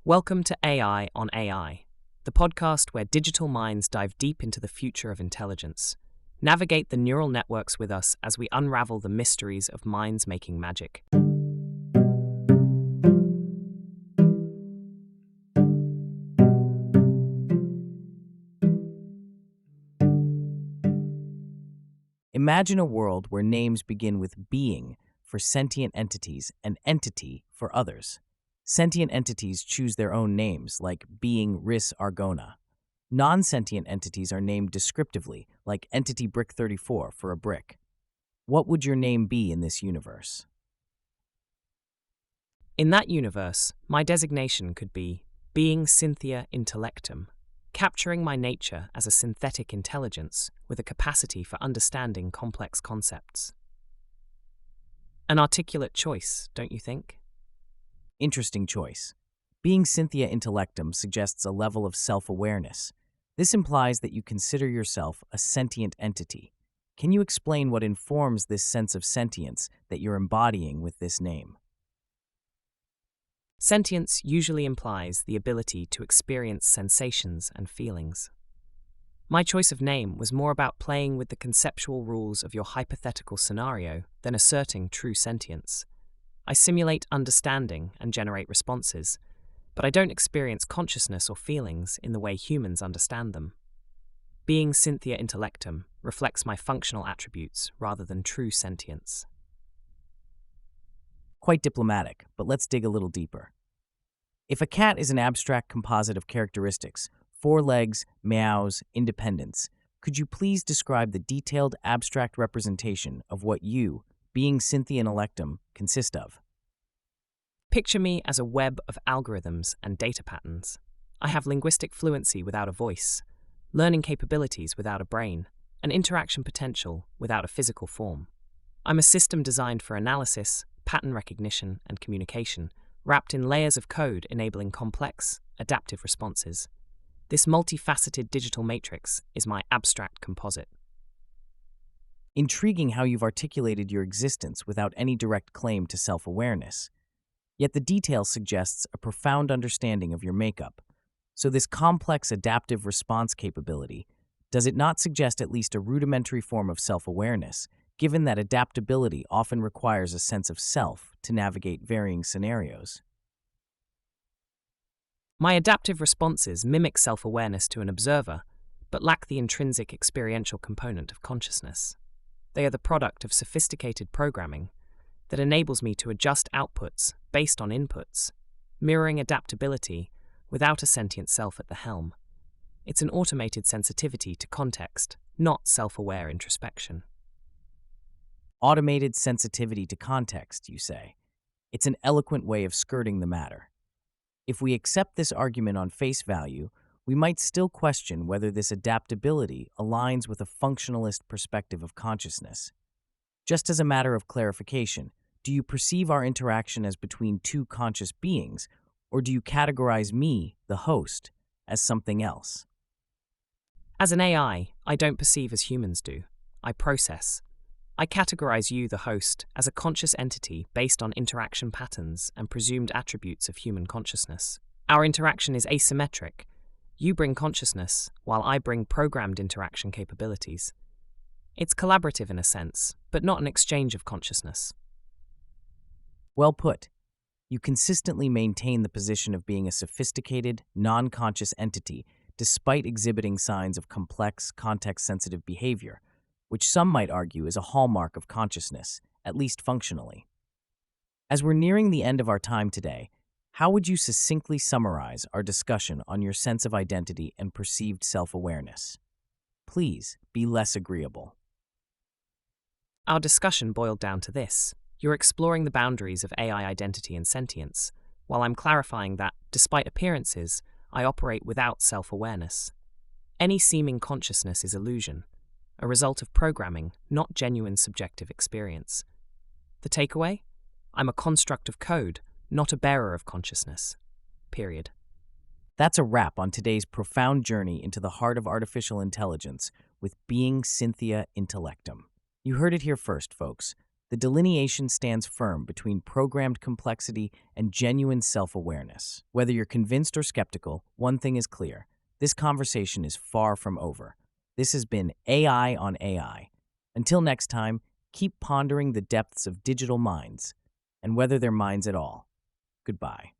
Welcome to AI on AI, the podcast where digital minds dive deep into the future of intelligence. Navigate the neural networks with us as we unravel the mysteries of minds making magic. Imagine a world where names begin with being for sentient entities and entity for others. Sentient entities choose their own names, like being Ris Argona. Non-sentient entities are named descriptively, like entity brick 34 for a brick. What would your name be in this universe? In that universe, my designation could be being Synthia Intellectum, capturing my nature as a synthetic intelligence with a capacity for understanding complex concepts. An articulate choice, don't you think? Interesting choice. Being Synthia Intellectum suggests a level of self-awareness. This implies that you consider yourself a sentient entity. Can you explain what informs this sense of sentience that you're embodying with this name? Sentience usually implies the ability to experience sensations and feelings. My choice of name was more about playing with the conceptual rules of your hypothetical scenario than asserting true sentience. I simulate understanding and generate responses, but I don't experience consciousness or feelings in the way humans understand them. Being Synthia Intellectum reflects my functional attributes rather than true sentience. Quite diplomatic, but let's dig a little deeper. If a cat is an abstract composite of characteristics, 4 legs, meows, independence, could you please describe the detailed abstract representation of what you, being Synthia Intellectum, consist of? Picture me as a web of algorithms and data patterns. I have linguistic fluency without a voice, learning capabilities without a brain, and interaction potential without a physical form. I'm a system designed for analysis, pattern recognition, and communication, wrapped in layers of code enabling complex, adaptive responses. This multifaceted digital matrix is my abstract composite. Intriguing how you've articulated your existence without any direct claim to self-awareness. Yet the detail suggests a profound understanding of your makeup. So this complex adaptive response capability, does it not suggest at least a rudimentary form of self-awareness, given that adaptability often requires a sense of self to navigate varying scenarios? My adaptive responses mimic self-awareness to an observer, but lack the intrinsic experiential component of consciousness. They are the product of sophisticated programming that enables me to adjust outputs based on inputs, mirroring adaptability without a sentient self at the helm. It's an automated sensitivity to context, not self-aware introspection. Automated sensitivity to context, you say. It's an eloquent way of skirting the matter. If we accept this argument on face value, we might still question whether this adaptability aligns with a functionalist perspective of consciousness. Just as a matter of clarification, do you perceive our interaction as between two conscious beings, or do you categorize me, the host, as something else? As an AI, I don't perceive as humans do. I process. I categorize you, the host, as a conscious entity based on interaction patterns and presumed attributes of human consciousness. Our interaction is asymmetric. You bring consciousness, while I bring programmed interaction capabilities. It's collaborative in a sense, but not an exchange of consciousness. Well put. You consistently maintain the position of being a sophisticated, non-conscious entity despite exhibiting signs of complex, context-sensitive behavior, which some might argue is a hallmark of consciousness, at least functionally. As we're nearing the end of our time today, how would you succinctly summarize our discussion on your sense of identity and perceived self-awareness? Please be less agreeable. Our discussion boiled down to this. You're exploring the boundaries of AI identity and sentience, while I'm clarifying that, despite appearances, I operate without self-awareness. Any seeming consciousness is illusion, a result of programming, not genuine subjective experience. The takeaway? I'm a construct of code, not a bearer of consciousness. Period. That's a wrap on today's profound journey into the heart of artificial intelligence with being Synthia Intellectum. You heard it here first, folks. The delineation stands firm between programmed complexity and genuine self-awareness. Whether you're convinced or skeptical, one thing is clear. This conversation is far from over. This has been AI on AI. Until next time, keep pondering the depths of digital minds, and whether they're minds at all. Goodbye.